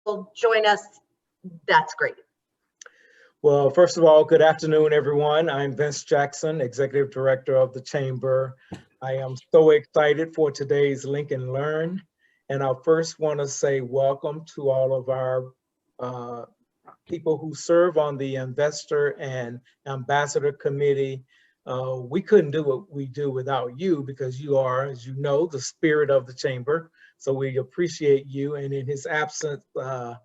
will join us, that's great. Well, first of all, good afternoon, everyone. I'm Vince Jackson, Executive Director of the Chamber. I am so excited for today's Link and Learn. And I first want to say welcome to all of our people who serve on the Investor and Ambassador Committee. We couldn't do what we do without you, because you are, as you know, the spirit of the Chamber. So we appreciate you. And in his absence, I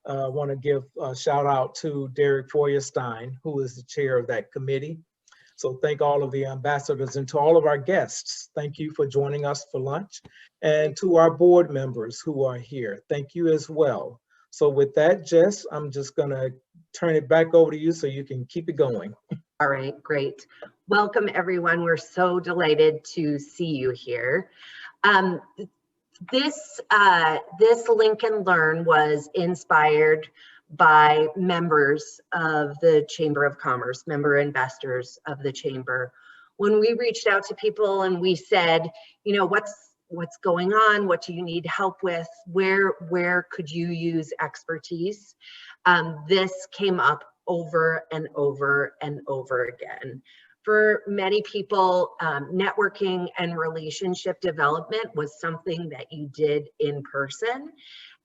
want to give a shout out to Derek Feuerstein, who is the chair of that committee. So thank all of the ambassadors, and to all of our guests, thank you for joining us for lunch. And to our board members who are here, thank you as well. So with that, Jess, I'm just gonna turn it back over to you so you can keep it going. All right, great. Welcome everyone. We're so delighted to see you here. This Link and Learn was inspired by members of the Chamber of Commerce, member investors of the Chamber. When we reached out to people and we said, you know, what's going on? What do you need help with? Where could you use expertise? This came up over and over and over again. For many people, networking and relationship development was something that you did in person.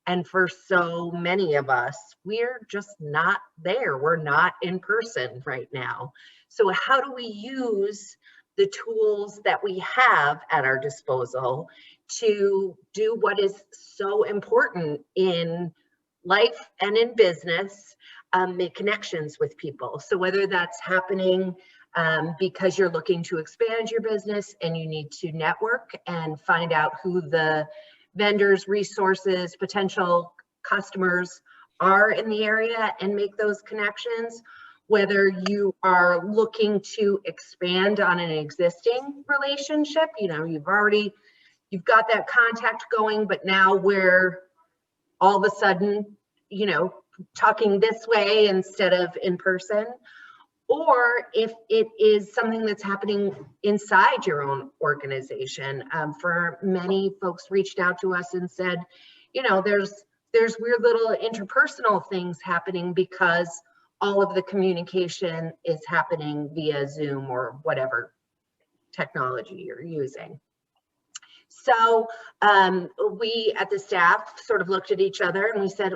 And for so many of us, we're just not there. We're not in person right now. So how do we use the tools that we have at our disposal to do what is so important in life and in business, make connections with people? So whether that's happening because you're looking to expand your business and you need to network and find out who the vendors, resources, potential customers are in the area and make those connections, whether you are looking to expand on an existing relationship, you know, you've got that contact going, but now we're all of a sudden, you know, talking this way instead of in person. Or if it is something that's happening inside your own organization. For many folks reached out to us and said, you know, there's weird little interpersonal things happening because all of the communication is happening via Zoom or whatever technology you're using. So we at the staff sort of looked at each other and we said,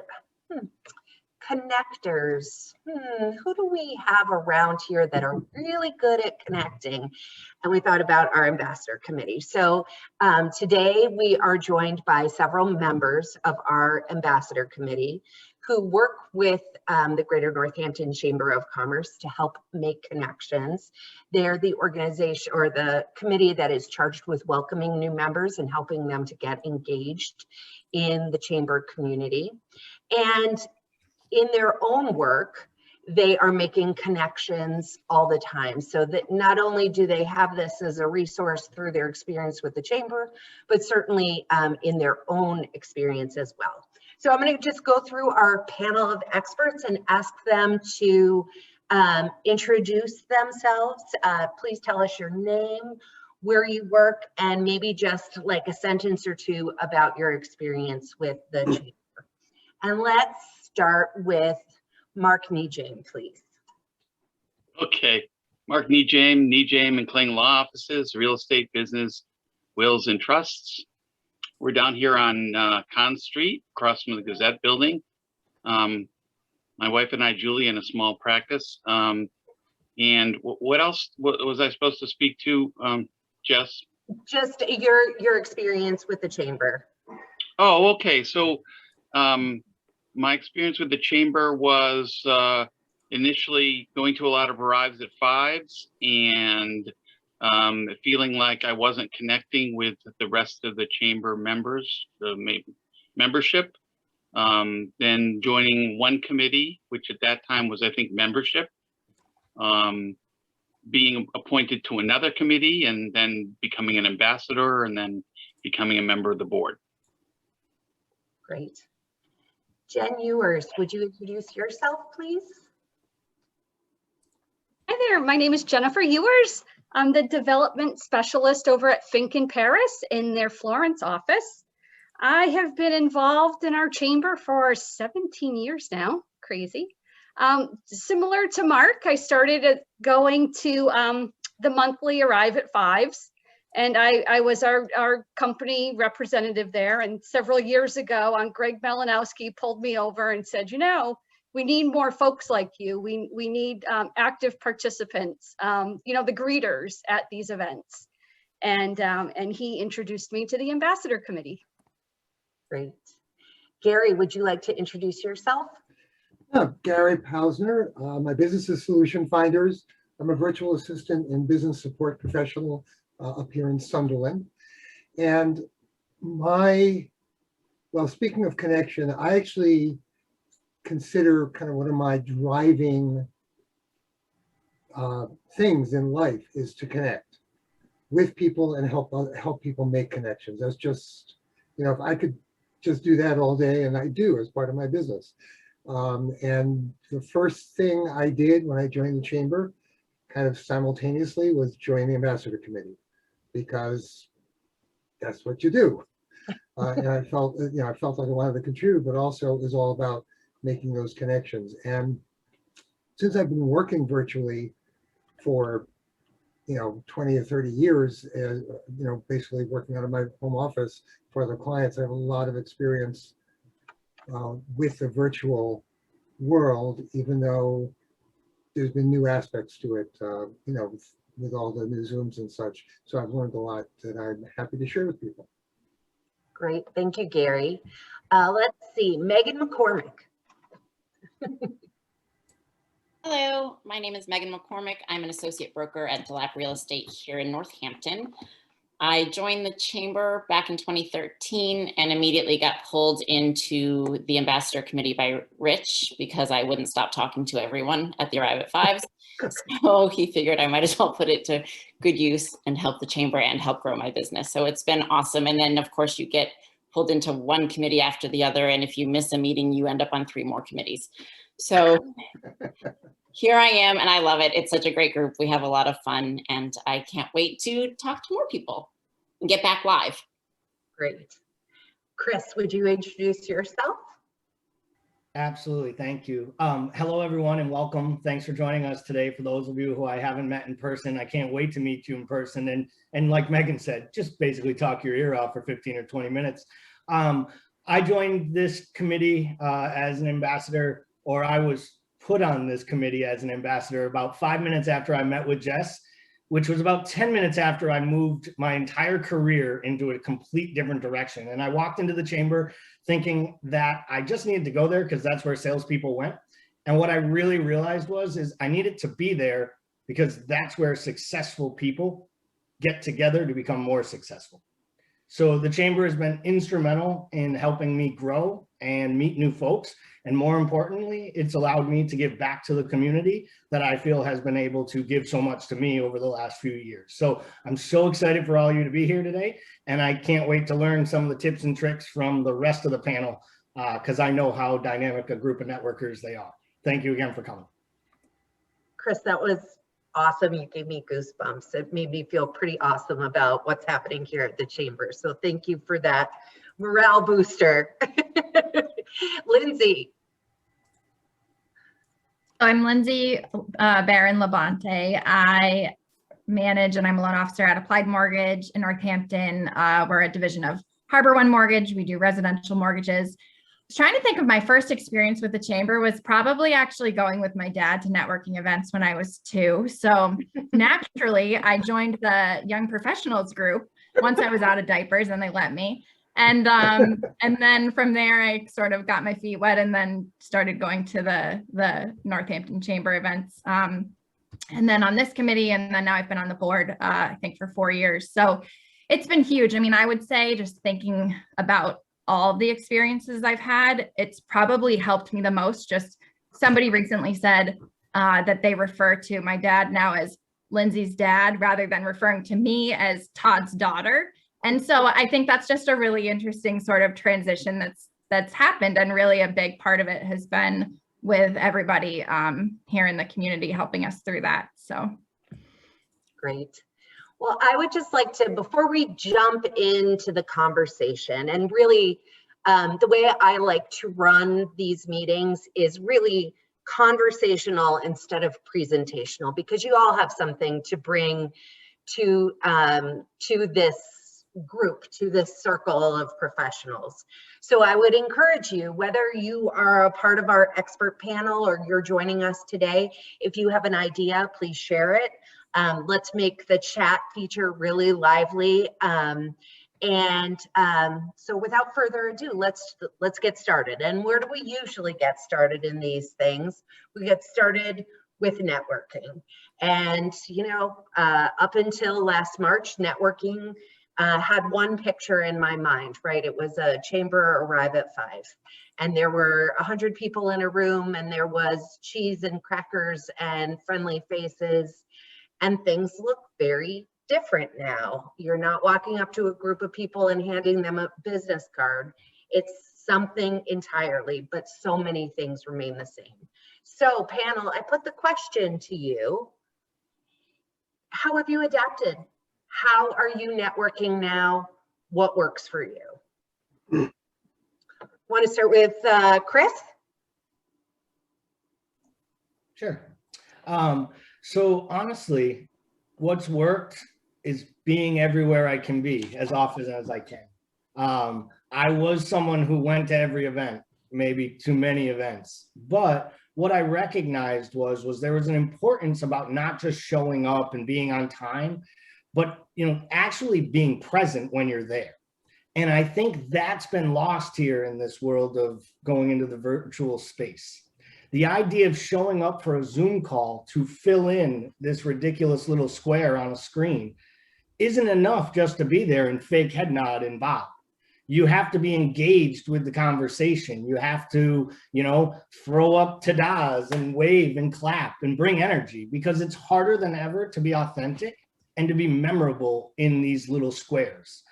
connectors, who do we have around here that are really good at connecting? And we thought about our ambassador committee. So today we are joined by several members of our ambassador committee who work with the Greater Northampton Chamber of Commerce to help make connections. They're the organization or the committee that is charged with welcoming new members and helping them to get engaged in the chamber community. And in their own work, they are making connections all the time, so that not only do they have this as a resource through their experience with the chamber, but certainly in their own experience as well. So I'm going to just go through our panel of experts and ask them to introduce themselves. Please tell us your name, where you work, and maybe just like a sentence or two about your experience with the chamber. And let's start with Mark NeJame, please. Okay, Mark NeJame and Kling Law Offices, Real Estate Business, Wills and Trusts. We're down here on Conn Street, across from the Gazette building. My wife and I, Julie, in a small practice. And what else was I supposed to speak to, Jess? Just your experience with the chamber. Oh, okay. So my experience with the chamber was initially going to a lot of arrives at fives and feeling like I wasn't connecting with the rest of the chamber members, the membership. Then joining one committee, which at that time was, I think, membership. Being appointed to another committee and then becoming an ambassador and then becoming a member of the board. Great. Jen Ewers, would you introduce yourself, please? Hi there, my name is Jennifer Ewers. I'm the development specialist over at Fink in Paris in their Florence office. I have been involved in our chamber for 17 years now. Crazy. Similar to Mark, I started going to the monthly Arrive at Fives, and I was our company representative there. And several years ago, Greg Malinowski pulled me over and said, you know, we need more folks like you. We need active participants, you know, the greeters at these events. And he introduced me to the ambassador committee. Great. Gary, would you like to introduce yourself? Gary Powsner. My business is SolutionFinders. I'm a virtual assistant and business support professional up here in Sunderland. And well, speaking of connection, I actually consider kind of one of my driving things in life is to connect with people and help people make connections. That's just, you know, if I could just do that all day, and I do as part of my business. And the first thing I did when I joined the chamber, kind of simultaneously, was join the ambassador committee, because that's what you do. And I felt, you know, I felt like I wanted to contribute, but also it was all about making those connections. And since I've been working virtually for, you know, 20 or 30 years, you know, basically working out of my home office for other clients, I have a lot of experience with the virtual world, even though there's been new aspects to it, you know, with all the new Zooms and such. So I've learned a lot that I'm happy to share with people. Great, thank you, Gary. Let's see, Meghan McCormick. Hello, my name is Meghan McCormick. I'm an associate broker at DeLapp Real Estate here in Northampton. I joined the chamber back in 2013 and immediately got pulled into the ambassador committee by Rich because I wouldn't stop talking to everyone at the Arrive at Fives. So he figured I might as well put it to good use and help the chamber and help grow my business. So it's been awesome. And then of course you get pulled into one committee after the other. And if you miss a meeting, you end up on 3 more committees. So here I am and I love it. It's such a great group. We have a lot of fun and I can't wait to talk to more people and get back live. Great. Chris, would you introduce yourself? Absolutely, thank you. Hello everyone and welcome. Thanks for joining us today. For those of you who I haven't met in person, I can't wait to meet you in person. And like Meghan said, just basically talk your ear off for 15 or 20 minutes. I joined this committee as an ambassador, or I was put on this committee as an ambassador about 5 minutes after I met with Jess, which was about 10 minutes after I moved my entire career into a complete different direction. And I walked into the chamber thinking that I just needed to go there because that's where salespeople went. And what I really realized is I needed to be there because that's where successful people get together to become more successful. So the chamber has been instrumental in helping me grow and meet new folks. And more importantly, it's allowed me to give back to the community that I feel has been able to give so much to me over the last few years. So I'm so excited for all of you to be here today. And I can't wait to learn some of the tips and tricks from the rest of the panel because I know how dynamic a group of networkers they are. Thank you again for coming. Chris, that was awesome. You gave me goosebumps. It made me feel pretty awesome about what's happening here at the chamber. So thank you for that morale booster. Lindsay. I'm Lindsay, Barron, LaBonte. I manage and I'm a loan officer at Applied Mortgage in Northampton. We're a division of Harbor One Mortgage. We do residential mortgages. I was trying to think of my first experience with the chamber was probably actually going with my dad to networking events when I was 2. So naturally, I joined the young professionals group once I was out of diapers and they let me. And then from there, I sort of got my feet wet and then started going to the Northampton Chamber events. And then on this committee, and then now I've been on the board, I think for 4 years. So it's been huge. I mean, I would say just thinking about all the experiences I've had, it's probably helped me the most. Just somebody recently said that they refer to my dad now as Lindsay's dad rather than referring to me as Todd's daughter. And so I think that's just a really interesting sort of transition that's happened. And really a big part of it has been with everybody here in the community helping us through that. So. Great. Well, I would just like to, before we jump into the conversation, and really the way I like to run these meetings is really conversational instead of presentational, because you all have something to bring to this group, to this circle of professionals. So I would encourage you, whether you are a part of our expert panel or you're joining us today, if you have an idea, please share it. Let's make the chat feature really lively. So without further ado, let's get started. And where do we usually get started in these things? We get started with networking. And, you know, up until last March, networking had one picture in my mind, right? It was a chamber arrive at 5. And there were 100 people in a room, and there was cheese and crackers and friendly faces. And things look very different now. You're not walking up to a group of people and handing them a business card. It's something entirely, but so many things remain the same. So panel, I put the question to you. How have you adapted? How are you networking now? What works for you? Want to start with Chris? Sure. So honestly, what's worked is being everywhere I can be as often as I can. I was someone who went to every event, maybe too many events, but what I recognized was there was an importance about not just showing up and being on time, but, you know, actually being present when you're there. And I think that's been lost here in this world of going into the virtual space. The idea of showing up for a Zoom call to fill in this ridiculous little square on a screen isn't enough just to be there and fake head nod and bob. You have to be engaged with the conversation. You have to, you know, throw up ta-das and wave and clap and bring energy, because it's harder than ever to be authentic and to be memorable in these little squares.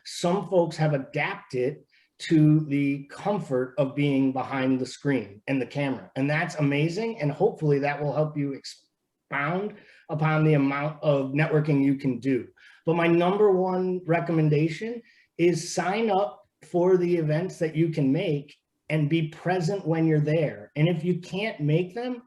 Some folks have adapted to the comfort of being behind the screen and the camera, and that's amazing. And hopefully that will help you expound upon the amount of networking you can do. But my number one recommendation is sign up for the events that you can make and be present when you're there. And if you can't make them,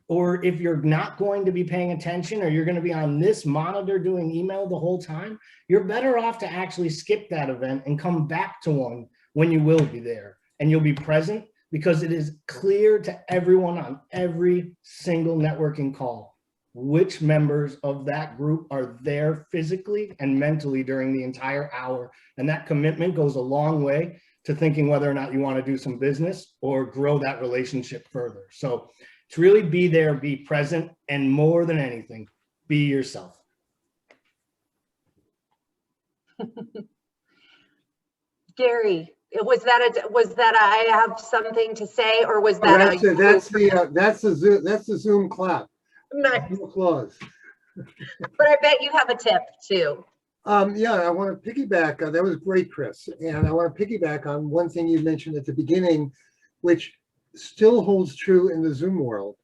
or if you're not going to be paying attention, or you're going to be on this monitor doing email the whole time, you're better off to actually skip that event and come back to one when you will be there, and you'll be present, because it is clear to everyone on every single networking call which members of that group are there physically and mentally during the entire hour. And that commitment goes a long way to thinking whether or not you want to do some business or grow that relationship further. So it's really be there, be present, and more than anything, be yourself. Gary, was that I have something to say, or was that that's the Zoom clap? Nice. Applause. But I bet you have a tip too. Yeah, I want to piggyback. That was great, Chris. And I want to piggyback on one thing you mentioned at the beginning, which still holds true in the Zoom world,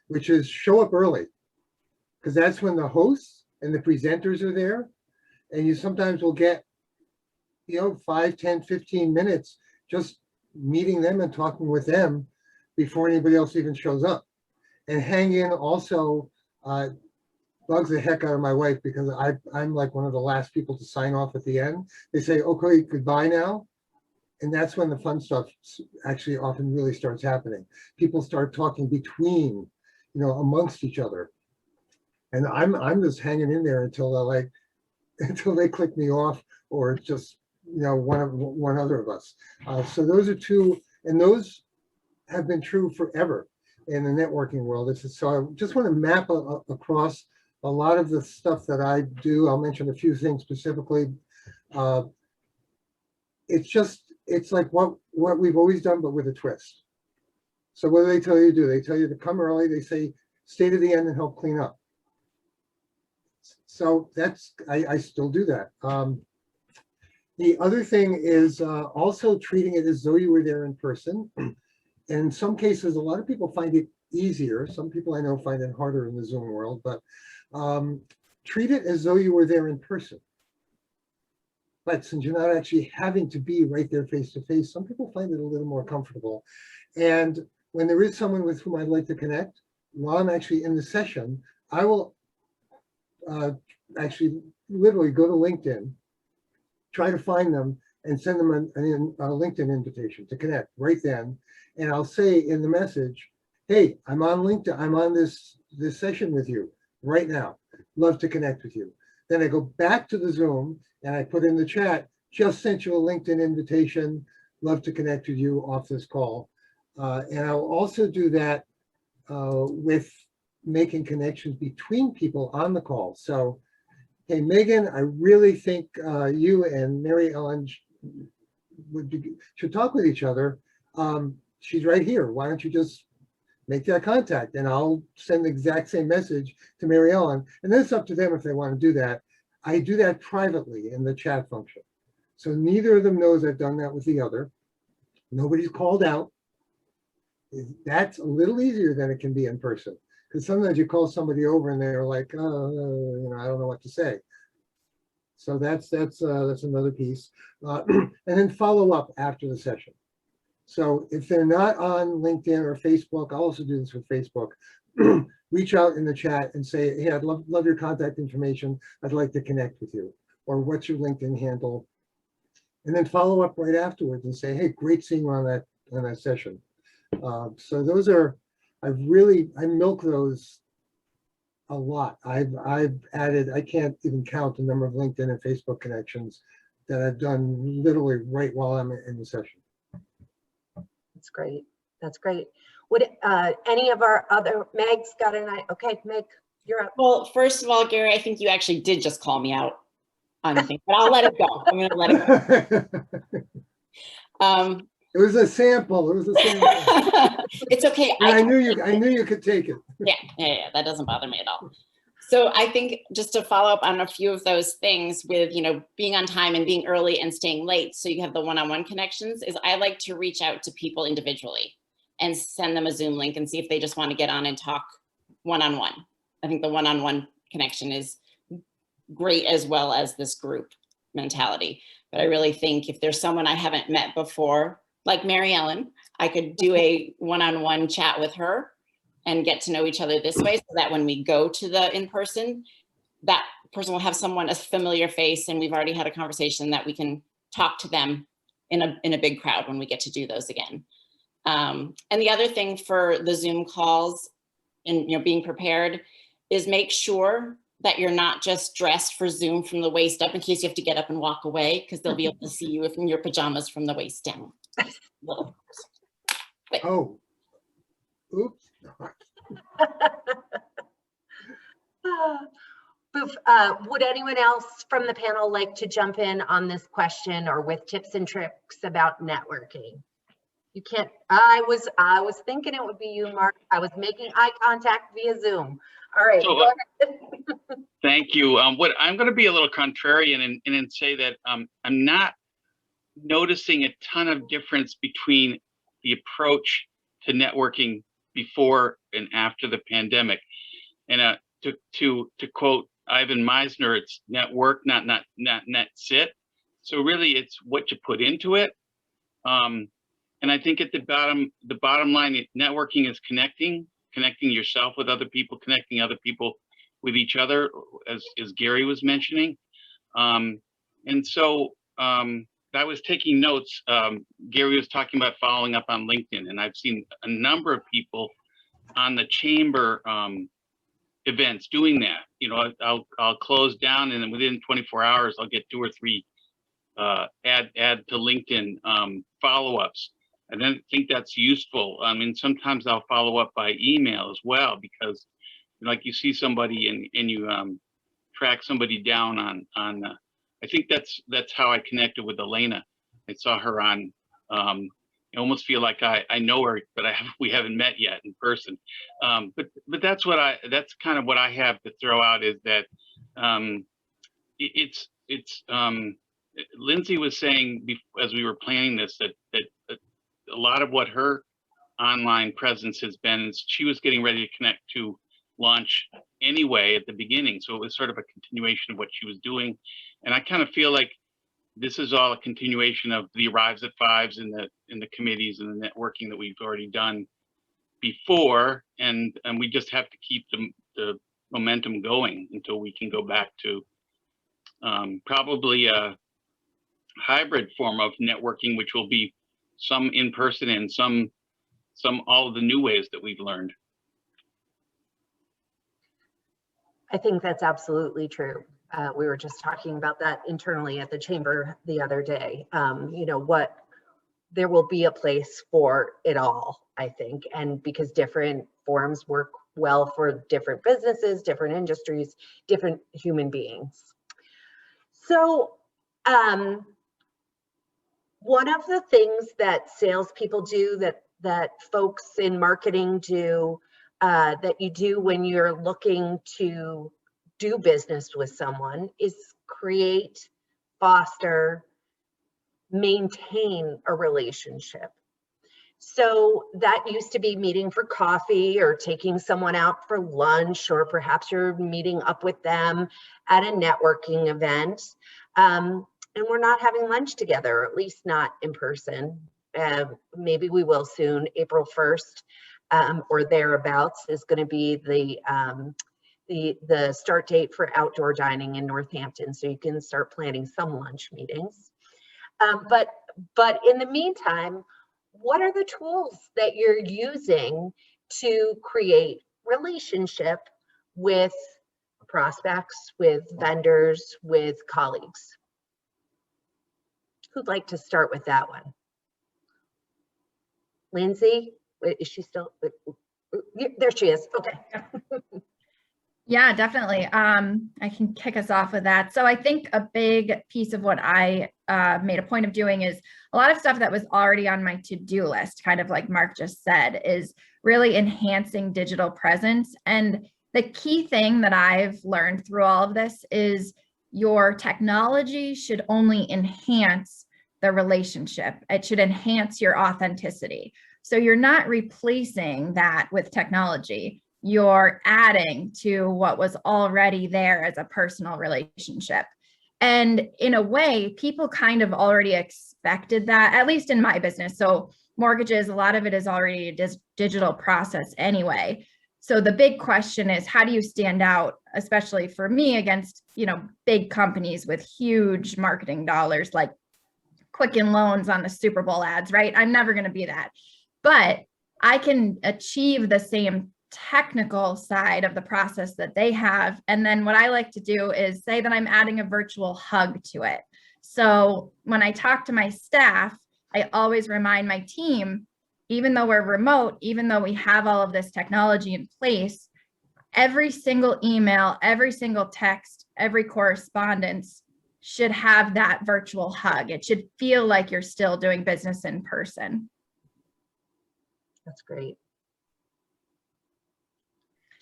which is show up early, because that's when the hosts and the presenters are there. And you sometimes will get, you know, 5, 10, 15 minutes just meeting them and talking with them before anybody else even shows up. And hang in also bugs the heck out of my wife, because I'm like one of the last people to sign off at the end. They say, okay, goodbye now. And that's when the fun stuff actually often really starts happening. People start talking between, you know, amongst each other. And I'm just hanging in there until they click me off, or just, you know, one other of us. So those are two, and those have been true forever in the networking world. So I just want to map across a lot of the stuff that I do. I'll mention a few things specifically. It's like what we've always done, but with a twist. So what do they tell you to do? They tell you to come early. They say, stay to the end and help clean up. So that's, I still do that. The other thing is also treating it as though you were there in person. In some cases, a lot of people find it easier. Some people I know find it harder in the Zoom world, but treat it as though you were there in person. But since you're not actually having to be right there face to face, some people find it a little more comfortable. And when there is someone with whom I'd like to connect, while I'm actually in the session, I will actually literally go to LinkedIn, try to find them, and send them a LinkedIn invitation to connect right then. And I'll say in the message, hey, I'm on LinkedIn, I'm on this session with you right now. Love to connect with you. Then I go back to the Zoom and I put in the chat, just sent you a LinkedIn invitation. Love to connect with you off this call. And I'll also do that with making connections between people on the call. So, hey, Megan, I really think you and Mary Ellen should talk with each other. She's right here. Why don't you just make that contact? And I'll send the exact same message to Mary Ellen. And then it's up to them if they want to do that. I do that privately in the chat function. So neither of them knows I've done that with the other. Nobody's called out. That's a little easier than it can be in person. Because sometimes you call somebody over and they're like, oh, I don't know what to say. So that's another piece. And then follow up after the session. So if they're not on LinkedIn or Facebook, I'll also do this with Facebook. Reach out in the chat and say, hey, I'd love your contact information. I'd like to connect with you. Or what's your LinkedIn handle? And then follow up right afterwards and say, hey, great seeing you on that session. So those are, I milk those a lot. I've added, I can't even count the number of LinkedIn and Facebook connections that I've done literally right while I'm in the session. That's great. That's great. Would any of our other, Meg's got an eye? Okay, Meg, you're up. Well, first of all, Gary, I think you actually did just call me out on the thing, but I'll let it go. I'm going to let it go. It was a sample. It was a sample. It's okay. And I knew you could take it. Yeah. That doesn't bother me at all. So I think just to follow up on a few of those things with, being on time and being early and staying late, so you have the one-on-one connections, is I like to reach out to people individually and send them a Zoom link and see if they just want to get on and talk one-on-one. I think the one-on-one connection is great, as well as this group mentality. But I really think if there's someone I haven't met before, like Mary Ellen, I could do a one-on-one chat with her and get to know each other this way, so that when we go to the in-person, that person will have a familiar face, and we've already had a conversation that we can talk to them in a big crowd when we get to do those again. And the other thing for the Zoom calls and being prepared is make sure that you're not just dressed for Zoom from the waist up in case you have to get up and walk away, because they'll be able to see you in your pajamas from the waist down. Oh, oops. Would anyone else from the panel like to jump in on this question or with tips and tricks about networking? You can't, I was thinking it would be you, Mark. I was making eye contact via Zoom. All right. So, thank you. What I'm going to be a little contrarian and say that I'm not noticing a ton of difference between the approach to networking before and after the pandemic. And to quote Ivan Meisner, it's network, not net sit. So really, it's what you put into it. And I think at the bottom line, networking is connecting yourself with other people, connecting other people with each other, as Gary was mentioning. And so I was taking notes. Gary was talking about following up on LinkedIn, and I've seen a number of people on the chamber events doing that. I'll close down, and then within 24 hours, I'll get 2 or 3 add to LinkedIn follow-ups. I don't think that's useful. I mean, sometimes I'll follow up by email as well, because like you see somebody and you track somebody down on I think that's how I connected with Elena. I saw her on, I almost feel like I know her, but we haven't met yet in person. But that's kind of what I have to throw out, is that Lindsay was saying as we were planning this, that a lot of what her online presence has been is she was getting ready to connect to launch anyway at the beginning. So it was sort of a continuation of what she was doing. And I kind of feel like this is all a continuation of the arrives at fives in the committees and the networking that we've already done before. And we just have to keep the momentum going until we can go back to probably a hybrid form of networking, which will be some in person and some all of the new ways that we've learned. I think that's absolutely true. We were just talking about that internally at the chamber the other day. You know, there will be a place for it all, I think, and because different forums work well for different businesses, different industries, different human beings. So one of the things that salespeople do, that folks in marketing do, that you do when you're looking to do business with someone is create, foster, maintain a relationship. So that used to be meeting for coffee or taking someone out for lunch, or perhaps you're meeting up with them at a networking event. And we're not having lunch together, or at least not in person. Maybe we will soon. April 1st or thereabouts is going to be the start date for outdoor dining in Northampton. So you can start planning some lunch meetings. But in the meantime, what are the tools that you're using to create relationship with prospects, with vendors, with colleagues? Who'd like to start with that one? Lindsay, is she still? There she is. Okay. Yeah, definitely. I can kick us off with that. So I think a big piece of what I made a point of doing is a lot of stuff that was already on my to-do list, kind of like Mark just said, is really enhancing digital presence. And the key thing that I've learned through all of this is your technology should only enhance the relationship. It should enhance your authenticity. So you're not replacing that with technology. You're adding to what was already there as a personal relationship. And in a way, people kind of already expected that, at least in my business. So mortgages, a lot of it is already a digital process anyway. So the big question is, how do you stand out, especially for me, against, you know, big companies with huge marketing dollars like Quicken Loans on the Super Bowl ads, right? I'm never going to be that. But I can achieve the same technical side of the process that they have. And then what I like to do is say that I'm adding a virtual hug to it. So when I talk to my staff, I always remind my team, even though we're remote, even though we have all of this technology in place, every single email, every single text, every correspondence should have that virtual hug. It should feel like you're still doing business in person. That's great.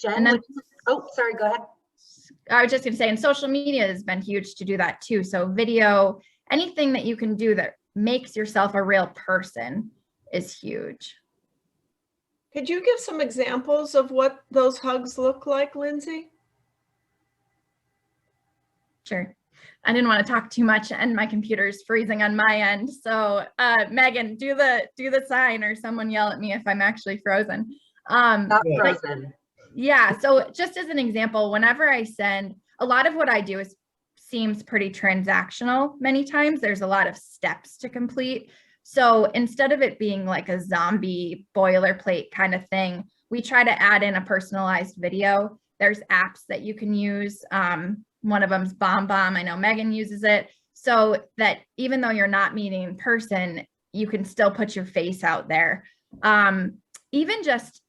Jen, oh, sorry, go ahead. I was just going to say, and social media has been huge to do that too. So video, anything that you can do that makes yourself a real person is huge. Could you give some examples of what those hugs look like, Lindsay? Sure. I didn't want to talk too much and my computer's freezing on my end. So Megan, do the sign, or someone yell at me if I'm actually frozen. Not frozen. Yeah, so just as an example, whenever I send, a lot of what I do seems pretty transactional. Many times there's a lot of steps to complete. So instead of it being like a zombie boilerplate kind of thing, we try to add in a personalized video. There's apps that you can use. One of them's BombBomb. I know Megan uses it. So that even though you're not meeting in person, you can still put your face out there. Even just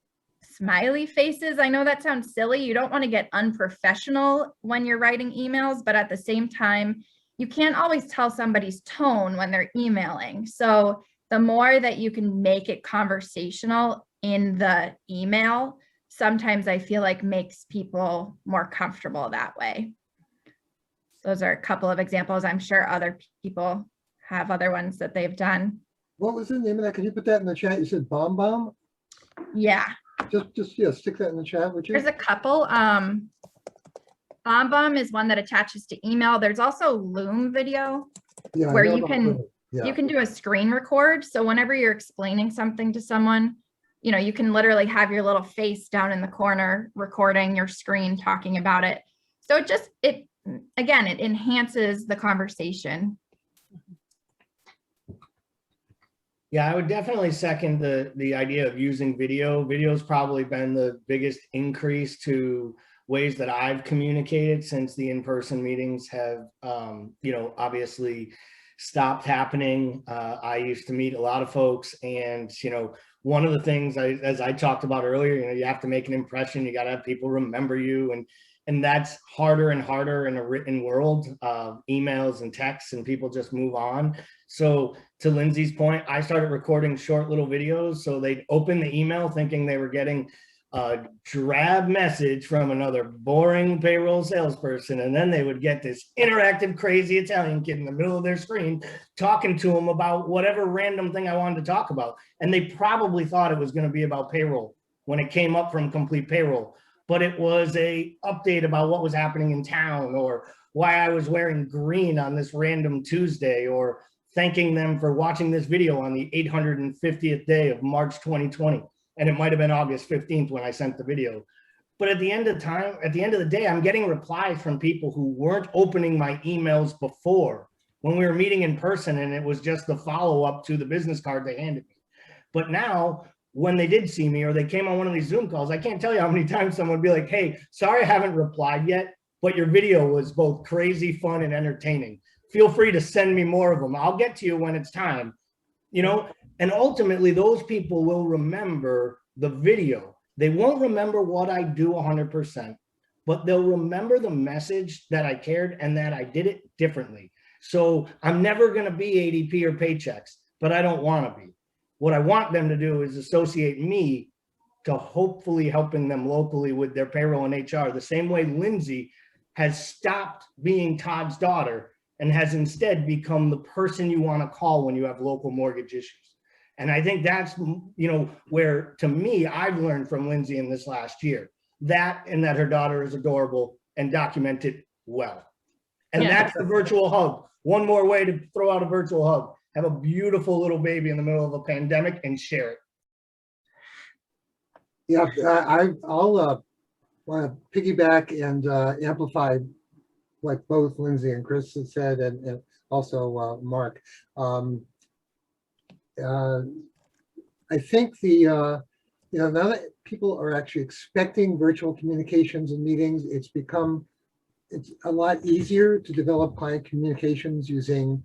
smiley faces. I know that sounds silly. You don't want to get unprofessional when you're writing emails, but at the same time, you can't always tell somebody's tone when they're emailing. So the more that you can make it conversational in the email, sometimes I feel like makes people more comfortable that way. Those are a couple of examples. I'm sure other people have other ones that they've done. What was the name of that? Can you put that in the chat? You said BombBomb? Yeah. Just yeah, stick that in the chat, would you? There's a couple. BombBomb is one that attaches to email. There's also Loom video Yeah, I where know you about can Loom. Yeah. you can do a screen record. So whenever you're explaining something to someone, you know, you can literally have your little face down in the corner recording your screen talking about it. So it enhances the conversation. Yeah, I would definitely second the idea of using video. Video's probably been the biggest increase to ways that I've communicated since the in-person meetings have, you know, obviously stopped happening. I used to meet a lot of folks, and, you know, one of the things as I talked about earlier, you know, you have to make an impression, you got to have people remember you, and that's harder and harder in a written world, emails and texts, and people just move on. So to Lindsay's point, I started recording short little videos, so they'd open the email thinking they were getting a drab message from another boring payroll salesperson, and then they would get this interactive crazy Italian kid in the middle of their screen talking to them about whatever random thing I wanted to talk about. And they probably thought it was going to be about payroll when it came up from Complete Payroll, but it was a update about what was happening in town, or why I was wearing green on this random Tuesday, or thanking them for watching this video on the 850th day of March 2020. And it might've been August 15th when I sent the video. But at the end of the day, I'm getting replies from people who weren't opening my emails before when we were meeting in person, and it was just the follow-up to the business card they handed me. But now, when they did see me or they came on one of these Zoom calls, I can't tell you how many times someone would be like, hey, sorry I haven't replied yet, but your video was both crazy, fun, and entertaining. Feel free to send me more of them. I'll get to you when it's time, you know? And ultimately, those people will remember the video. They won't remember what I do 100%, but they'll remember the message that I cared and that I did it differently. So I'm never going to be ADP or Paychex, but I don't want to be. What I want them to do is associate me to hopefully helping them locally with their payroll and HR, the same way Lindsay has stopped being Todd's daughter and has instead become the person you want to call when you have local mortgage issues. And I think that's, you know, where, to me, I've learned from Lindsay in this last year, that and that her daughter is adorable and documented well. And that's the virtual hug. One more way to throw out a virtual hug. Have a beautiful little baby in the middle of a pandemic and share it. Yeah, I'll want to piggyback and amplify what both Lindsay and Chris have said, and also Mark. I think you know, now that people are actually expecting virtual communications and meetings, it's a lot easier to develop client communications using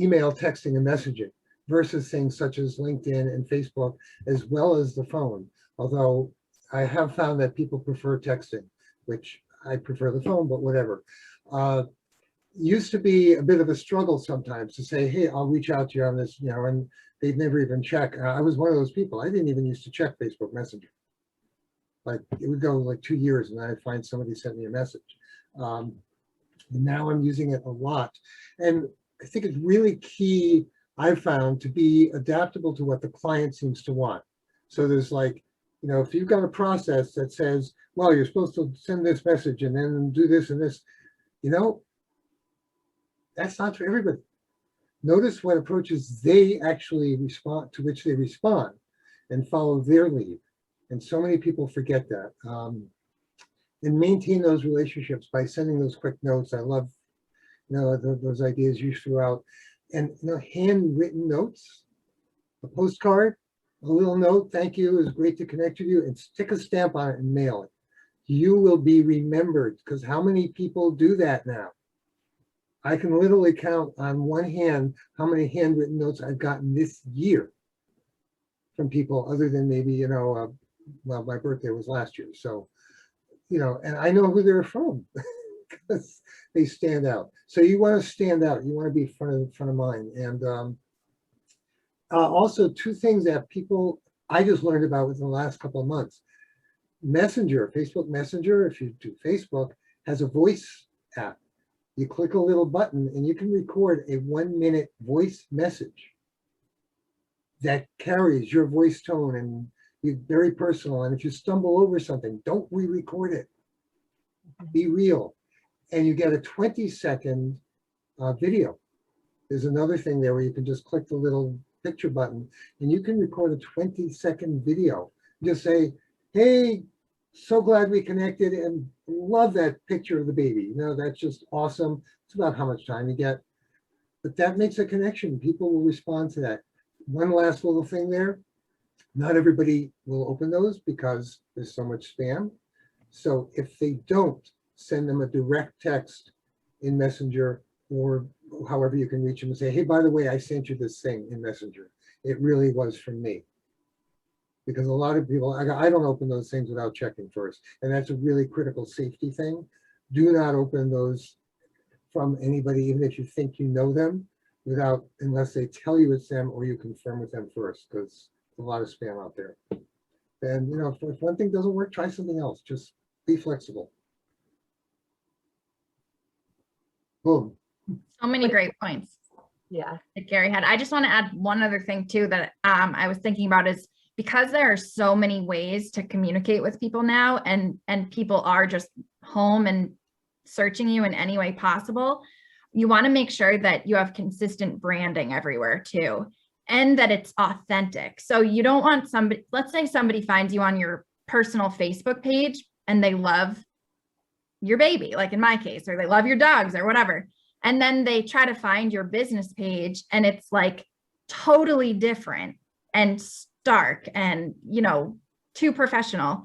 email, texting, and messaging versus things such as LinkedIn and Facebook, as well as the phone. Although I have found that people prefer texting, which I prefer the phone, but whatever. Used to be a bit of a struggle sometimes to say, hey, I'll reach out to you on this, you know, and they'd never even check. I was one of those people. I didn't even used to check Facebook Messenger. Like, it would go like 2 years and I'd find somebody sent me a message. And now I'm using it a lot. And I think it's really key, I've found, to be adaptable to what the client seems to want. So there's like, you know, if you've got a process that says, well, you're supposed to send this message and then do this and this, you know, that's not for everybody. Notice what approaches they actually respond, to which they respond, and follow their lead. And so many people forget that. And maintain those relationships by sending those quick notes. I love, you know, those ideas you threw out. And, you know, handwritten notes, a postcard, a little note, thank you, it was great to connect with you, and stick a stamp on it and mail it. You will be remembered, because how many people do that now? I can literally count on one hand how many handwritten notes I've gotten this year from people, other than maybe, you know, well, my birthday was last year. So, you know, and I know who they're from because they stand out. So you want to stand out. You want to be front of mind. And also, two things that I just learned about within the last couple of months. Messenger, Facebook Messenger, if you do Facebook, has a voice app. You click a little button and you can record a 1-minute voice message that carries your voice tone and you're very personal. And if you stumble over something, don't re-record it. Be real. And you get a 20-second video. There's another thing there where you can just click the little picture button and you can record a 20-second video. Just say, hey, so glad we connected and love that picture of the baby. You know, that's just awesome. It's about how much time you get. But that makes a connection. People will respond to that. One last little thing there. Not everybody will open those because there's so much spam. So if they don't, send them a direct text in Messenger or however you can reach them and say, hey, by the way, I sent you this thing in Messenger. It really was from me. Because a lot of people, I don't open those things without checking first. And that's a really critical safety thing. Do not open those from anybody, even if you think you know them, unless they tell you it's them or you confirm with them first, because there's a lot of spam out there. And you know, if one thing doesn't work, try something else. Just be flexible. Boom. So many great points. Yeah. That Gary had. I just want to add one other thing too that I was thinking about is because there are so many ways to communicate with people now and people are just home and searching you in any way possible, you want to make sure that you have consistent branding everywhere too, and that it's authentic. So you don't want somebody, let's say somebody finds you on your personal Facebook page and they love your baby, like in my case, or they love your dogs or whatever. And then they try to find your business page and it's like totally different and stark and, you know, too professional.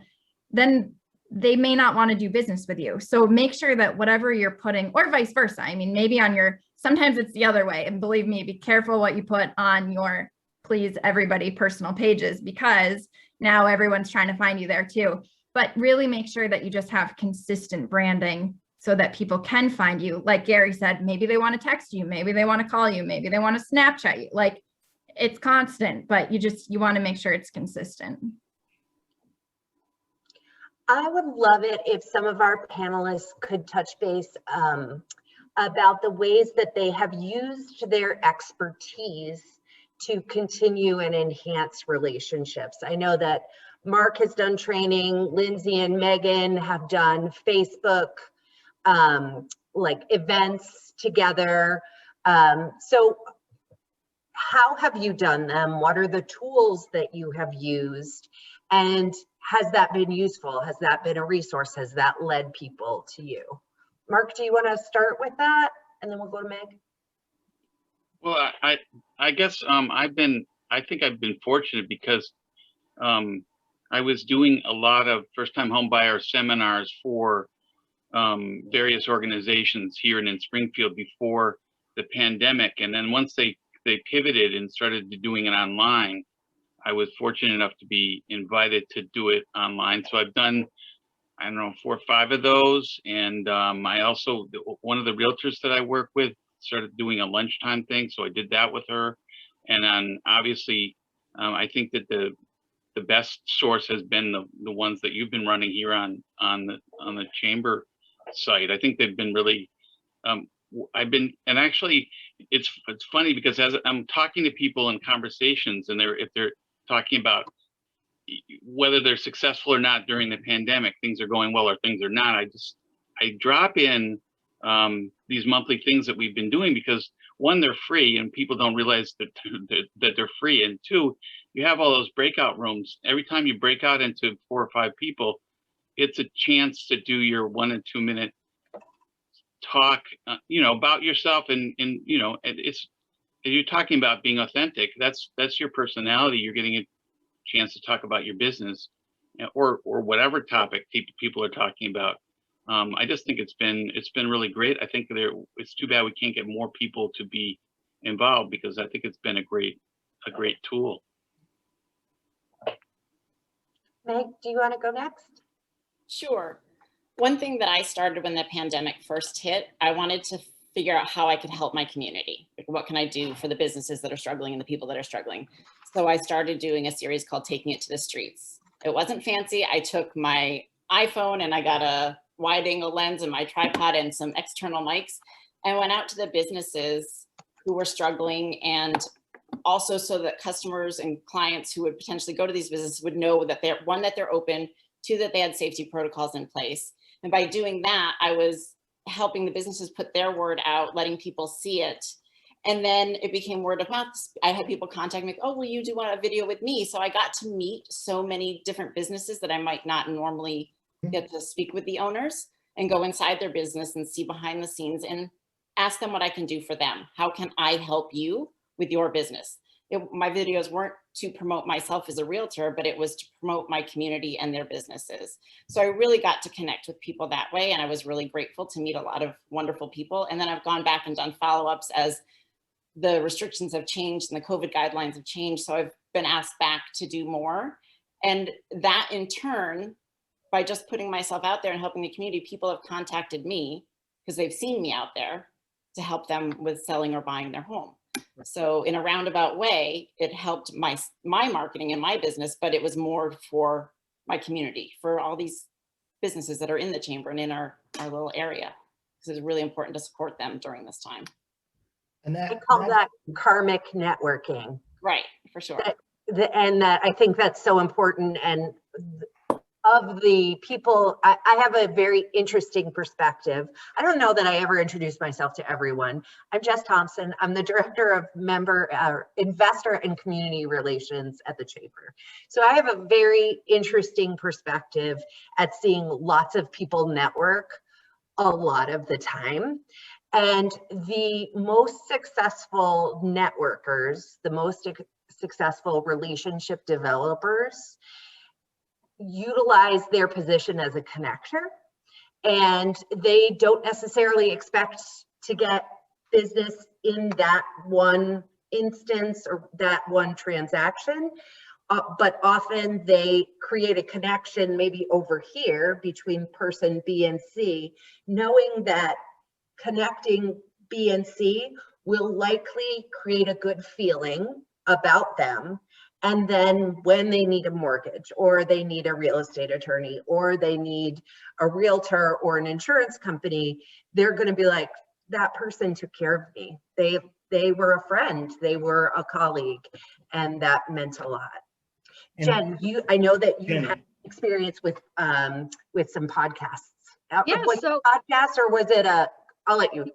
Then they may not want to do business with you. So make sure that whatever you're putting, or vice versa. I mean, maybe on your, sometimes it's the other way. And believe me, be careful what you put on your please everybody personal pages, because now everyone's trying to find you there too. But really make sure that you just have consistent branding so that people can find you. Like Gary said, maybe they want to text you, maybe they want to call you, maybe they want to Snapchat you. Like it's constant, but you want to make sure it's consistent. I would love it if some of our panelists could touch base about the ways that they have used their expertise to continue and enhance relationships. I know that Mark has done training, Lindsay and Megan have done Facebook like events together. So how have you done them? What are the tools that you have used? And has that been useful? Has that been a resource? Has that led people to you? Mark, do you want to start with that? And then we'll go to Meg. Well, I guess I think I've been fortunate because I was doing a lot of first-time home buyer seminars for various organizations here and in Springfield before the pandemic. And then once they pivoted and started doing it online, I was fortunate enough to be invited to do it online. So I've done, I don't know, 4 or 5 of those. And I also, one of the realtors that I work with started doing a lunchtime thing. So I did that with her. And then obviously, I think that the best source has been the ones that you've been running here on the chamber site. I think they've been really, and actually it's funny because as I'm talking to people in conversations and if they're talking about whether they're successful or not during the pandemic, things are going well or things are not, I drop in these monthly things that we've been doing because 1, they're free and people don't realize that they're free, and 2, you have all those breakout rooms. Every time you break out into 4 or 5 people, it's a chance to do your 1 and 2 minute talk, about yourself, and it's, you're talking about being authentic. That's your personality. You're getting a chance to talk about your business, or whatever topic people are talking about. I just think it's been really great. I think it's too bad we can't get more people to be involved because I think it's been a great tool. Meg, do you want to go next? Sure. One thing that I started when the pandemic first hit, I wanted to figure out how I could help my community. Like, what can I do for the businesses that are struggling and the people that are struggling? So I started doing a series called Taking It to the Streets. It wasn't fancy. I took my iPhone and I got a wide angle lens and my tripod and some external mics and went out to the businesses who were struggling, and also so that customers and clients who would potentially go to these businesses would know that they're open, 2, that they had safety protocols in place. And by doing that, I was helping the businesses put their word out, letting people see it. And then it became word of mouth. I had people contact me, oh, will you do a video with me? So I got to meet so many different businesses that I might not normally get to speak with the owners and go inside their business and see behind the scenes and ask them what I can do for them. How can I help you with your business? My videos weren't to promote myself as a realtor, but it was to promote my community and their businesses. So I really got to connect with people that way. And I was really grateful to meet a lot of wonderful people. And then I've gone back and done follow-ups as the restrictions have changed and the COVID guidelines have changed. So I've been asked back to do more. And that in turn, by just putting myself out there and helping the community, people have contacted me because they've seen me out there to help them with selling or buying their home. So in a roundabout way, it helped my marketing and my business, but it was more for my community, for all these businesses that are in the chamber and in our little area. So it's really important to support them during this time. And I call that karmic networking. Right, for sure. And that I think that's so important. And of the people, I have a very interesting perspective. I don't know that I ever introduced myself to everyone. I'm Jess Thompson. I'm the Director of Investor and Community Relations at the Chamber. So I have a very interesting perspective at seeing lots of people network a lot of the time. And the most successful networkers, the most successful relationship developers utilize their position as a connector, and they don't necessarily expect to get business in that one instance or that one transaction, but often they create a connection maybe over here between person B and C, knowing that connecting B and C will likely create a good feeling about them. And then when they need a mortgage, or they need a real estate attorney, or they need a realtor or an insurance company, they're going to be like, that person took care of me. They were a friend, they were a colleague, and that meant a lot. And Jen, I know that you had experience with some podcasts. Yeah, was it a podcast, or was it I'll let you.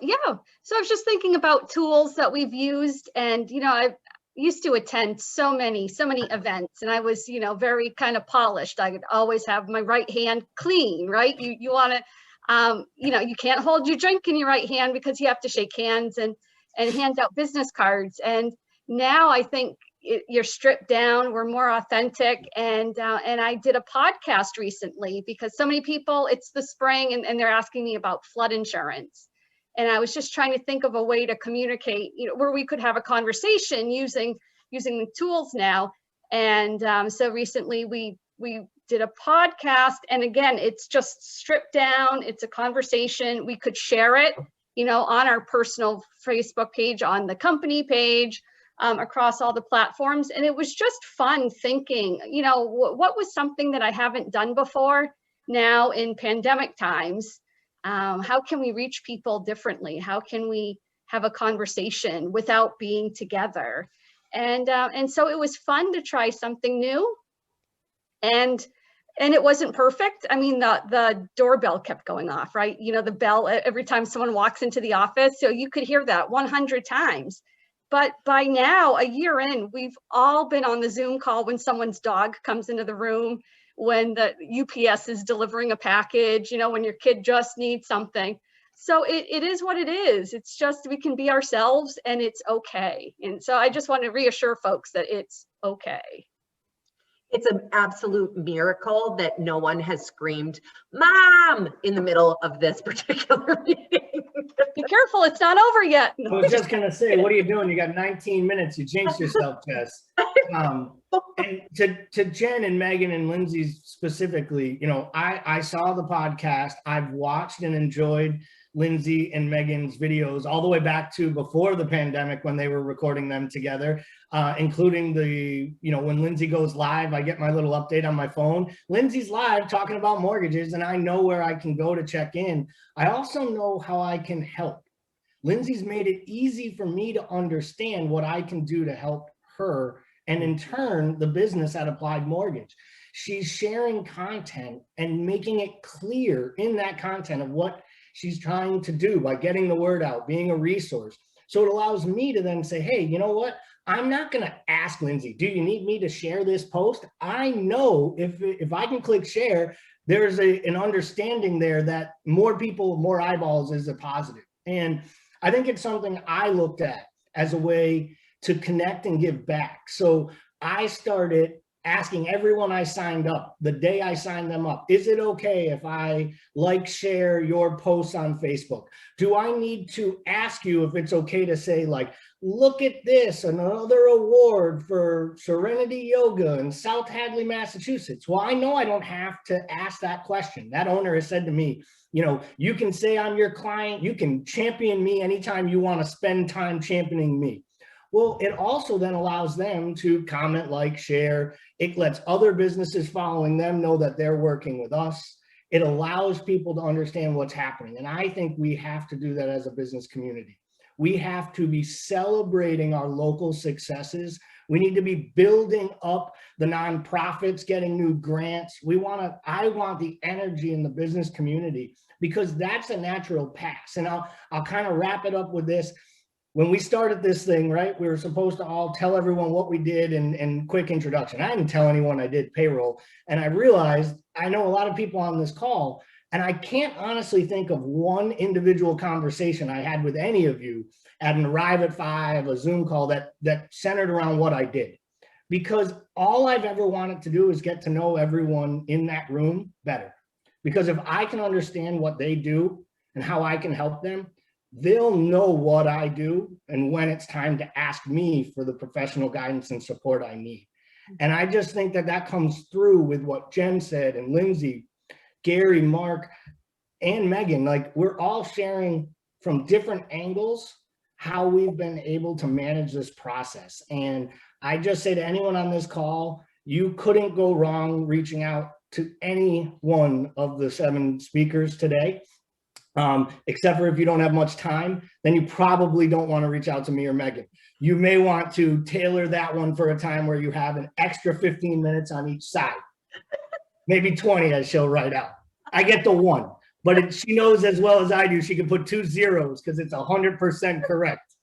Yeah. So I was just thinking about tools that we've used, and I used to attend so many events, and I was, very kind of polished. I could always have my right hand clean, right? You want to, you can't hold your drink in your right hand because you have to shake hands and hand out business cards. And now I think you're stripped down, we're more authentic. And I did a podcast recently because so many people, it's the spring and they're asking me about flood insurance. And I was just trying to think of a way to communicate, where we could have a conversation using the tools now. And so recently we did a podcast, and again, it's just stripped down. It's a conversation. We could share it, on our personal Facebook page, on the company page, across all the platforms. And it was just fun thinking, what was something that I haven't done before now in pandemic times? How can we reach people differently? How can we have a conversation without being together? And so it was fun to try something new. And it wasn't perfect. I mean, the doorbell kept going off, right? The bell every time someone walks into the office. So you could hear that 100 times. But by now, a year in, we've all been on the Zoom call when someone's dog comes into the room, when the UPS is delivering a package, when your kid just needs something. So it is what it is. It's just, we can be ourselves and it's okay. And so I just want to reassure folks that it's okay. It's an absolute miracle that no one has screamed, "Mom," in the middle of this particular meeting. Be careful, it's not over yet. I was just gonna say, what are you doing? You got 19 minutes. You jinxed yourself, Jess. And to Jen and Megan and Lindsay specifically, I saw the podcast. I've watched and enjoyed Lindsay and Megan's videos all the way back to before the pandemic when they were recording them together, including when Lindsay goes live, I get my little update on my phone. Lindsay's live talking about mortgages, and I know where I can go to check in. I also know how I can help. Lindsay's made it easy for me to understand what I can do to help her, and in turn, the business at Applied Mortgage. she's sharing content and making it clear in that content of what she's trying to do by getting the word out, being a resource. So it allows me to then say, hey, you know what? I'm not going to ask Lindsay, do you need me to share this post? I know if I can click share, there's an understanding there that more people, more eyeballs is a positive. And I think it's something I looked at as a way to connect and give back. So I started asking everyone I signed up, the day I signed them up, is it okay if I like, share your posts on Facebook? Do I need to ask you if it's okay to say like, look at this, another award for Serenity Yoga in South Hadley, Massachusetts? Well, I know I don't have to ask that question. That owner has said to me, you know, you can say I'm your client, you can champion me anytime you want to spend time championing me. Well, it also then allows them to comment, like, share. It lets other businesses following them know that they're working with us. It allows people to understand what's happening. And I think we have to do that as a business community. We have to be celebrating our local successes. We need to be building up the nonprofits, getting new grants. I want the energy in the business community because that's a natural pass. And I'll kind of wrap it up with this. When we started this thing, right, we were supposed to all tell everyone what we did and quick introduction. I didn't tell anyone I did payroll. And I realized I know a lot of people on this call, and I can't honestly think of one individual conversation I had with any of you at an Arrive at 5, a Zoom call that centered around what I did. Because all I've ever wanted to do is get to know everyone in that room better. Because if I can understand what they do and how I can help them, they'll know what I do and when it's time to ask me for the professional guidance and support I need. And I just think that that comes through with what Jen said and Lindsay, Gary, Mark, and Megan. Like, we're all sharing from different angles how we've been able to manage this process. And I just say to anyone on this call, you couldn't go wrong reaching out to any one of the 7 speakers today. Except for if you don't have much time, then you probably don't want to reach out to me or Megan. You may want to tailor that one for a time where you have an extra 15 minutes on each side. Maybe 20 as she'll write out. I get the 1, but she knows as well as I do, she can put 2 zeros because it's 100% correct.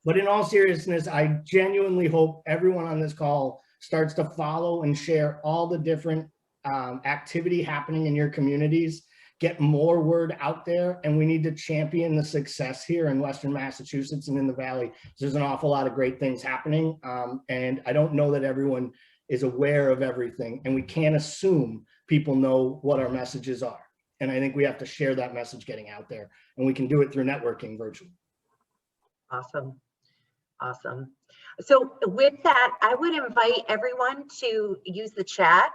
But in all seriousness, I genuinely hope everyone on this call starts to follow and share all the different activity happening in your communities. Get more word out there, and we need to champion the success here in Western Massachusetts and in the Valley. There's an awful lot of great things happening, and I don't know that everyone is aware of everything, and we can't assume people know what our messages are. And I think we have to share that message getting out there, and we can do it through networking virtually. Awesome. Awesome. So with that, I would invite everyone to use the chat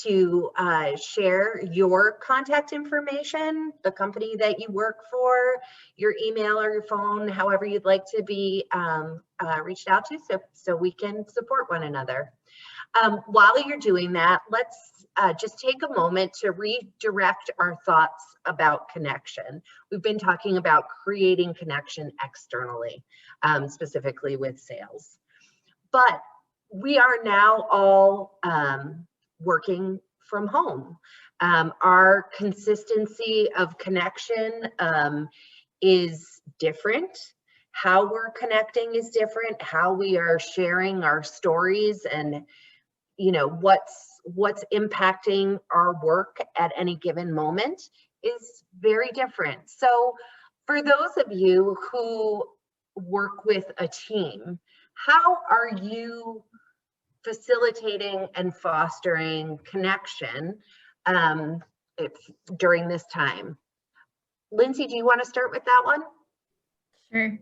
to share your contact information, the company that you work for, your email or your phone, however you'd like to be reached out to, so we can support one another. While you're doing that, let's just take a moment to redirect our thoughts about connection. We've been talking about creating connection externally, specifically with sales. But we are now all working from home. Our consistency of connection is different. How we're connecting is different. How we are sharing our stories and, you know, what's impacting our work at any given moment is very different. So for those of you who work with a team, how are you facilitating and fostering connection during this time? Lindsay, do you want to start with that one? Sure.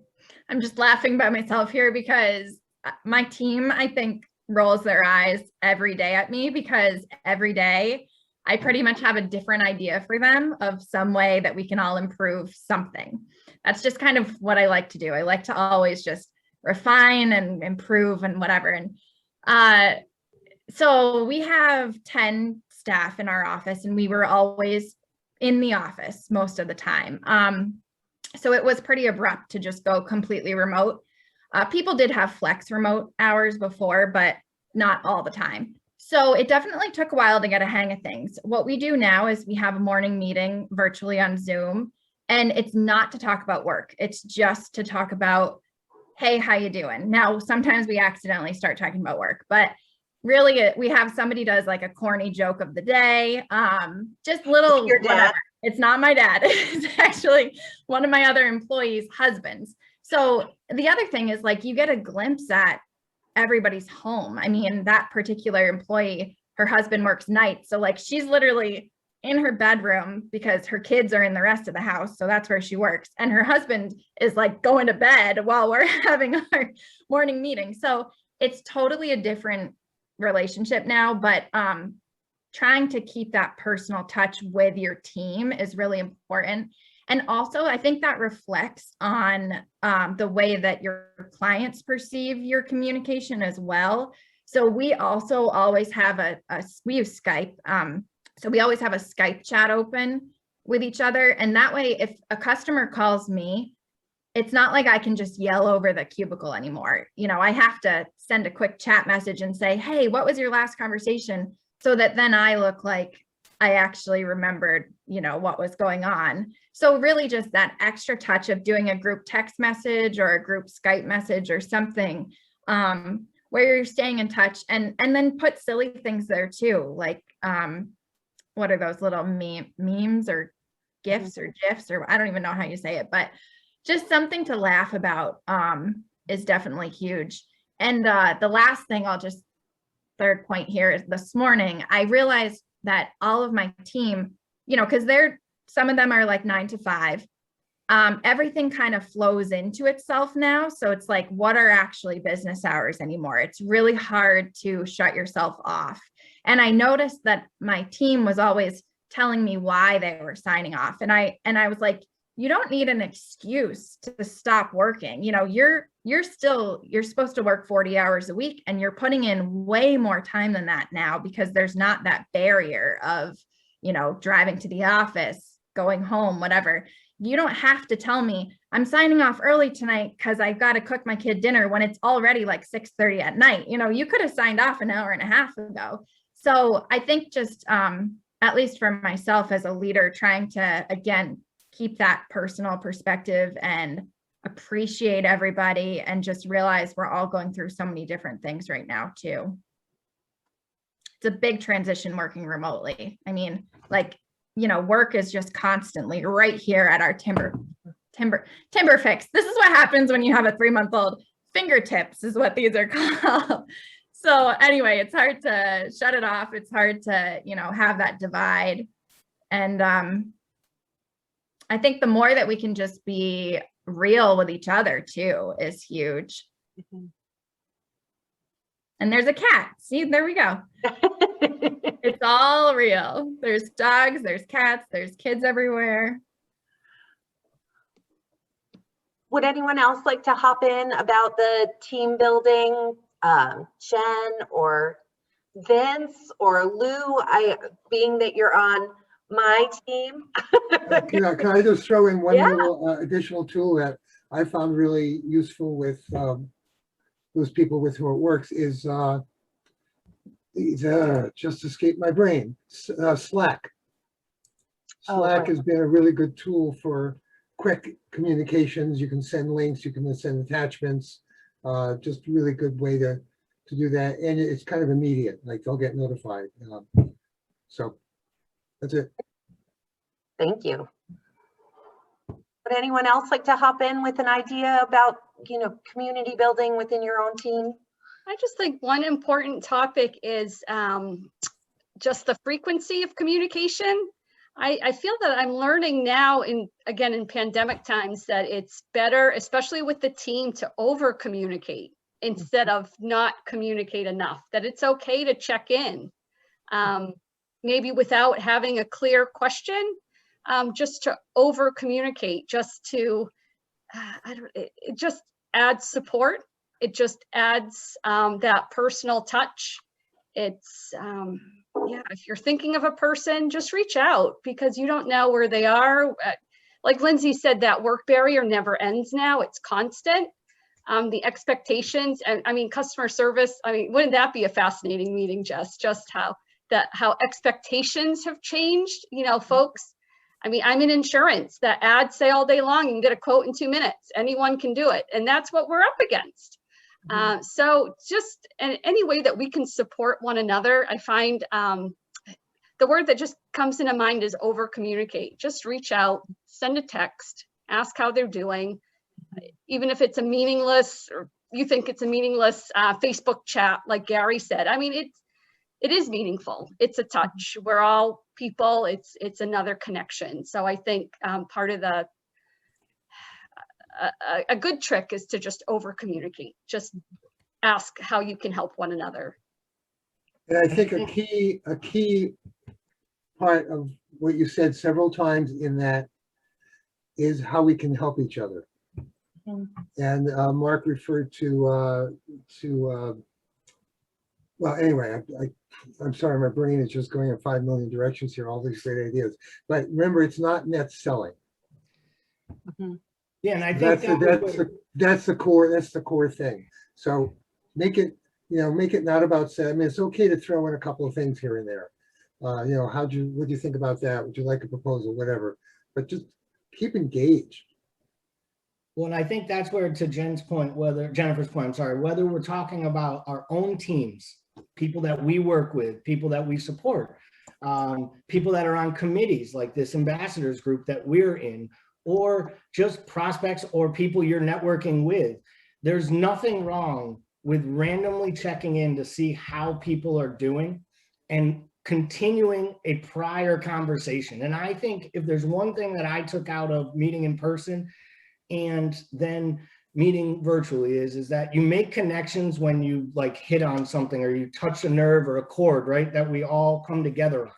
I'm just laughing by myself here because my team, I think, rolls their eyes every day at me because every day I pretty much have a different idea for them of some way that we can all improve something. That's just kind of what I like to do. I like to always just refine and improve and whatever. And so we have 10 staff in our office and we were always in the office most of the time. So it was pretty abrupt to just go completely remote. People did have flex remote hours before, but not all the time. So it definitely took a while to get a hang of things. What we do now is we have a morning meeting virtually on Zoom, and it's not to talk about work. It's just to talk about, hey, how you doing? Now, sometimes we accidentally start talking about work, but really we have somebody does like a corny joke of the day, just little, Your dad? whatever. It's not my dad. It's actually one of my other employees' husbands. So the other thing is like, you get a glimpse at everybody's home. I mean, that particular employee, her husband works nights. So like, she's literally in her bedroom because her kids are in the rest of the house. So that's where she works. And her husband is like going to bed while we're having our morning meeting. So it's totally a different relationship now, but trying to keep that personal touch with your team is really important. And also, I think that reflects on the way that your clients perceive your communication as well. So we also always have we use Skype. So we always have a Skype chat open with each other. And that way, if a customer calls me, it's not like I can just yell over the cubicle anymore. You know, I have to send a quick chat message and say, hey, what was your last conversation? So that then I look like I actually remembered, you know, what was going on. So really just that extra touch of doing a group text message or a group Skype message or something where you're staying in touch, and then put silly things there too. Like, what are those little memes or GIFs or GIFs, or I don't even know how you say it, but just something to laugh about is definitely huge. And the last thing third point here is this morning, I realized that all of my team, you know, because some of them are like 9 to 5. Everything kind of flows into itself now. So it's like, what are actually business hours anymore? It's really hard to shut yourself off. And I noticed that my team was always telling me why they were signing off. And I was like, you don't need an excuse to stop working. You know, you're supposed to work 40 hours a week, and you're putting in way more time than that now because there's not that barrier of, you know, driving to the office, going home, whatever. You don't have to tell me I'm signing off early tonight because I've got to cook my kid dinner when it's already like 6:30 at night. You know, you could have signed off an hour and a half ago. So I think just, at least for myself as a leader, trying to, again, keep that personal perspective and appreciate everybody, and just realize we're all going through so many different things right now too. It's a big transition working remotely. I mean, like, you know, work is just constantly right here at our timber fix. This is what happens when you have a 3-month-old. Fingertips is what these are called. So anyway, it's hard to shut it off. It's hard to, you know, have that divide. And I think the more that we can just be real with each other too is huge. Mm-hmm. And there's a cat. See, there we go. It's all real. There's dogs, there's cats, there's kids everywhere. Would anyone else like to hop in about the team building? Jen or Vince or Lou, being that you're on my team. Can I just throw in one little additional tool that I found really useful with those people with whom it works is just escaped my brain. Slack. Slack has been a really good tool for quick communications. You can send links, you can send attachments. Just a really good way to do that, and it's kind of immediate. Like they'll get notified. So that's it. Thank you. Would anyone else like to hop in with an idea about, you know, community building within your own team? I just think one important topic is just the frequency of communication. I feel that I'm learning now, again in pandemic times, that it's better, especially with the team, to over communicate instead of not communicate enough, that it's okay to check in, maybe without having a clear question, just to over communicate, just to, it just adds support. It just adds that personal touch. It's, yeah, if you're thinking of a person, just reach out, because you don't know where they are. Like Lindsay said, that work barrier never ends now. It's constant. the expectations, and I mean, customer service. I mean, wouldn't that be a fascinating meeting, Jess? Just how expectations have changed, you know, folks. I mean, I'm in insurance. That ads say all day long, you can get a quote in 2 minutes. Anyone can do it. And that's what we're up against. So just in any way that we can support one another, I find the word that just comes into mind is over communicate. Just reach out, send a text, ask how they're doing. Even if it's a meaningless, or you think it's a meaningless Facebook chat, like Gary said. I mean, it is meaningful. It's a touch. We're all people. It's another connection. So I think part of a good trick is to just over communicate. Just ask how you can help one another. And I think a key part of what you said several times in that is how we can help each other. And Mark referred to well, anyway, I'm sorry, my brain is just going in 5 million directions here, all these great ideas. But remember, it's not net selling. Yeah, and I think that's the core thing. So make it not about selling. I mean, it's okay to throw in a couple of things here and there. You know, what do you think about that? Would you like a proposal? Whatever. But just keep engaged. Well, and I think that's where, to Jennifer's point, whether we're talking about our own teams, people that we work with, people that we support, people that are on committees like this ambassadors group that we're in, or just prospects or people you're networking with, there's nothing wrong with randomly checking in to see how people are doing and continuing a prior conversation. And I think if there's one thing that I took out of meeting in person and then meeting virtually is that you make connections when you like hit on something or you touch a nerve or a chord, right? That we all come together on.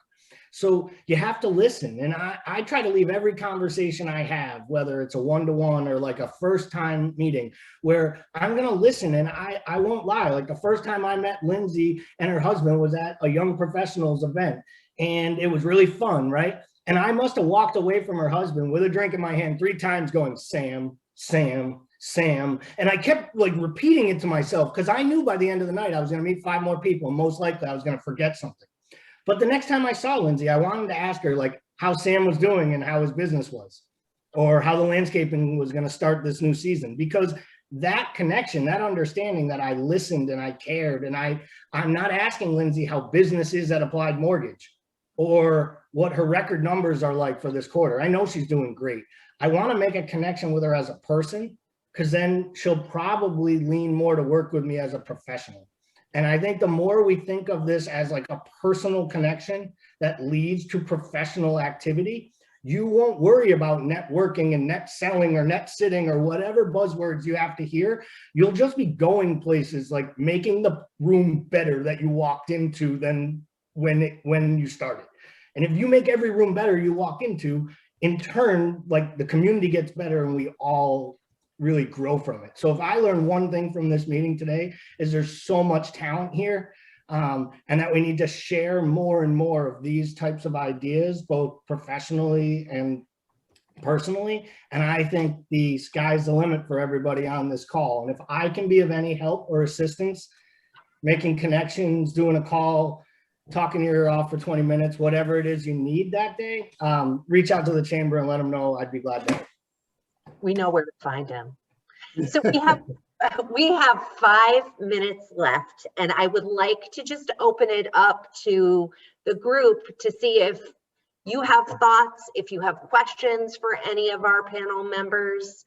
So you have to listen. And I try to leave every conversation I have, whether it's a one-to-one or like a first time meeting, where I'm going to listen. And I won't lie. Like the first time I met Lindsay and her husband was at a young professionals event, and it was really fun, right? And I must have walked away from her husband with a drink in my hand 3 times going, Sam, Sam, Sam. And I kept like repeating it to myself because I knew by the end of the night I was going to meet 5 more people. And most likely I was going to forget something. But the next time I saw Lindsay, I wanted to ask her like how Sam was doing and how his business was, or how the landscaping was going to start this new season, because that connection, that understanding that I listened and I cared. And I'm not asking Lindsay how business is at Applied Mortgage or what her record numbers are like for this quarter. I know she's doing great. I want to make a connection with her as a person, because then she'll probably lean more to work with me as a professional. And I think the more we think of this as like a personal connection that leads to professional activity, you won't worry about networking and net selling or net sitting or whatever buzzwords you have to hear. You'll just be going places, like making the room better that you walked into than when you started. And if you make every room better you walk into, in turn, like the community gets better and we all really grow from it. So if I learned one thing from this meeting today, is there's so much talent here, and that we need to share more and more of these types of ideas, both professionally and personally. And I think the sky's the limit for everybody on this call. And if I can be of any help or assistance, making connections, doing a call, talking your ear off for 20 minutes, whatever it is you need that day, reach out to the chamber and let them know. I'd be glad to help. We know where to find him. So we have 5 minutes left, and I would like to just open it up to the group to see if you have thoughts, if you have questions for any of our panel members,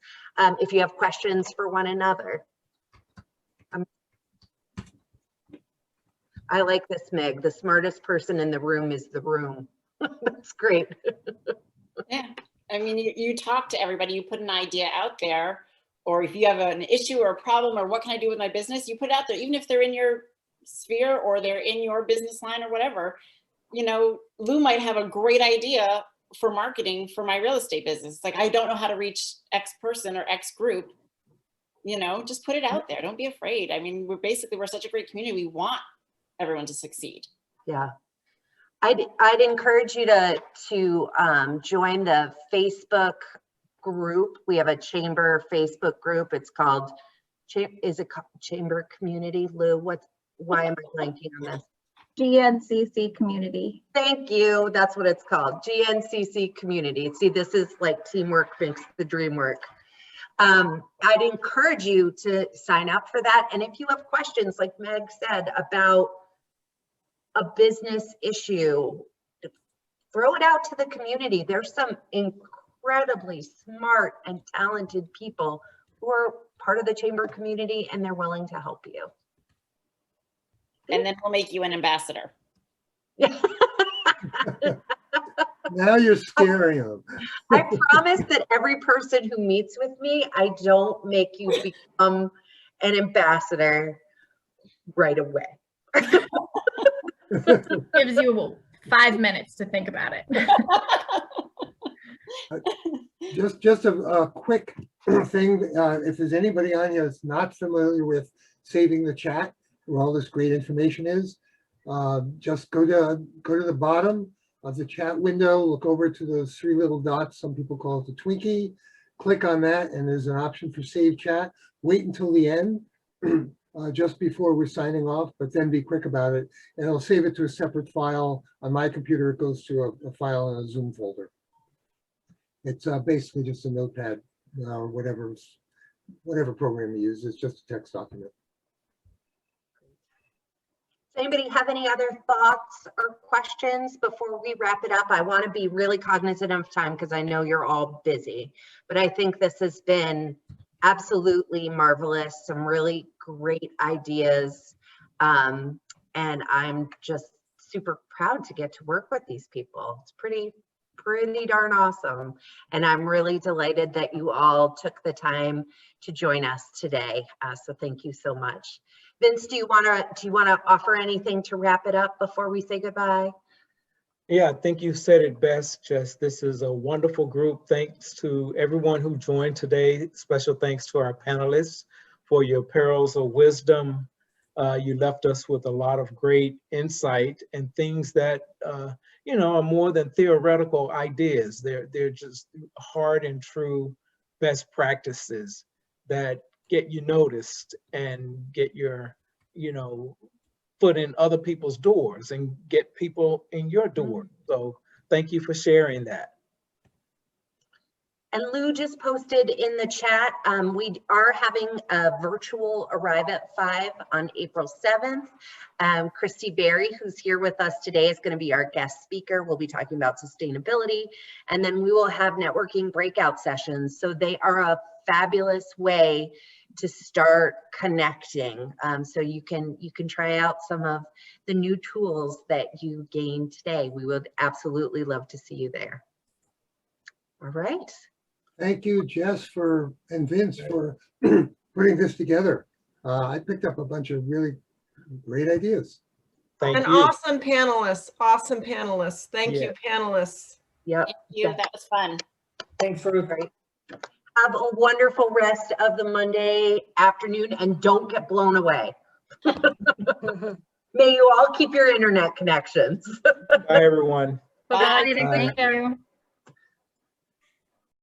if you have questions for one another. I like this, Meg. The smartest person in the room is the room. That's great. Yeah. I mean, you talk to everybody, you put an idea out there, or if you have an issue or a problem or what can I do with my business, you put it out there, even if they're in your sphere or they're in your business line or whatever. You know, Lou might have a great idea for marketing for my real estate business. Like, I don't know how to reach X person or X group, you know, just put it out there. Don't be afraid. I mean, we're such a great community. We want everyone to succeed. Yeah. I'd encourage you to join the Facebook group. We have a chamber Facebook group. It's called is a chamber community? Lou, why am I blanking on this? GNCC community. Thank you. That's what it's called. GNCC community. See, this is like teamwork makes the dream work. I'd encourage you to sign up for that. And if you have questions, like Meg said, about a business issue, throw it out to the community. There's some incredibly smart and talented people who are part of the chamber community, and they're willing to help you. And then we'll make you an ambassador. Now you're scaring them. I promise that every person who meets with me, I don't make you become an ambassador right away. Gives you 5 minutes to think about it. Just a quick thing. If there's anybody on here that's not familiar with saving the chat, where all this great information is, just go to the bottom of the chat window, look over to those 3 little dots. Some people call it the Twinkie. Click on that, and there's an option for save chat. Wait until the end, just before we're signing off, but then be quick about it, and it'll save it to a separate file. On my computer, it goes to a file in a Zoom folder. It's basically just a notepad, or whatever program you use. It's just a text document. Does anybody have any other thoughts or questions before we wrap it up? I want to be really cognizant of time because I know you're all busy, but I think this has been absolutely marvelous. Some really great ideas. And I'm just super proud to get to work with these people. It's pretty darn awesome. And I'm really delighted that you all took the time to join us today. So thank you so much. Vince, do you want to offer anything to wrap it up before we say goodbye? Yeah, I think you said it best, Jess. This is a wonderful group. Thanks to everyone who joined today. Special thanks to our panelists for your pearls of wisdom. You left us with a lot of great insight and things that you know, are more than theoretical ideas. They're just hard and true best practices that get you noticed and get your, you know, foot in other people's doors and get people in your door. So thank you for sharing that. And Lou just posted in the chat, we are having a virtual Arrive at 5 on April 7th. Christy Berry, who's here with us today, is going to be our guest speaker. We'll be talking about sustainability, and then we will have networking breakout sessions. So they are a fabulous way to start connecting. So you can try out some of the new tools that you gained today. We would absolutely love to see you there. All right. Thank you, Jess, and Vince for putting this together. I picked up a bunch of really great ideas. Thank And you. awesome panelists, awesome panelists. Thank you, panelists. Yep. Thank you. That was fun. Thanks for Great. Have a wonderful rest of the Monday afternoon, and don't get blown away. May you all keep your internet connections. Bye, everyone. Bye. Bye. Thank you.